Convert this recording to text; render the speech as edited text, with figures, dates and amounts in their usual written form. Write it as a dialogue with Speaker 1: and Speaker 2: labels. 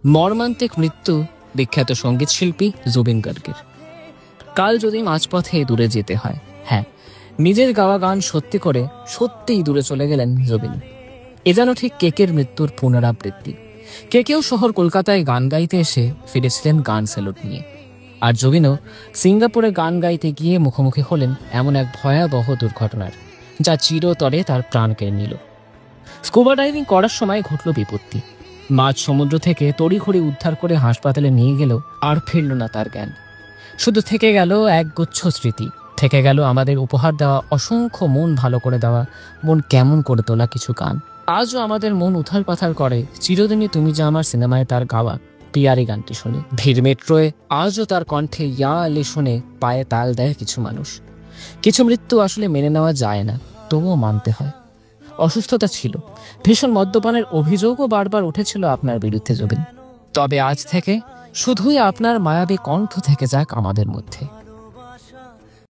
Speaker 1: মর্মান্তিক মৃত্যু বিখ্যাত সঙ্গীত শিল্পী জুবিন গার্গের। কাল যদি মাঝপথে দূরে যেতে হয়, হ্যাঁ, নিজের গাওয়া গান সত্যি করে সত্যিই দূরে চলে গেলেন জুবিন। এ যেন ঠিক কেকের মৃত্যুর পুনরাবৃত্তি। কেকেও শহর কলকাতায় গান গাইতে এসে ফিরেছিলেন গান স্যালুট নিয়ে, আর জুবিনও সিঙ্গাপুরে গান গাইতে গিয়ে মুখোমুখি হলেন এমন এক ভয়াবহ দুর্ঘটনার, যা চিরতরে তার প্রাণ কেড়ে নিল। স্কুবা ডাইভিং করার সময় ঘটল বিপত্তি। মাঝ সমুদ্র থেকে তড়িঘড়ি উদ্ধার করে হাসপাতালে নিয়ে গেলেও আর ফিরল না তার জ্ঞান। শুধু থেকে গেল একগুচ্ছ স্মৃতি, থেকে গেল আমাদের উপহার দেওয়া অসংখ্য মন ভালো করে দেওয়া, মন কেমন করে তোলা কিছু গান। আজও আমাদের মন উথাল পাথাল করে চিরদিনই তুমি যা আমার সিনেমায় তার গাওয়া পিয়ারি গানটি শুনে। ভিড় মেট্রোয় আজও তার কণ্ঠে ইয়া আলি শুনে পায়ে তাল দেয় কিছু মানুষ। কিছু মৃত্যু আসলে মেনে নেওয়া যায় না, তবুও মানতে হয়। অসুস্থতা ছিল, ভীষণ মদ্যপানের অভিযোগও বারবার উঠেছিল আপনার বিরুদ্ধে জুবিন। তবে আজ থেকে শুধুই আপনার মায়াবী কণ্ঠ থেকে যাক আমাদের মধ্যে।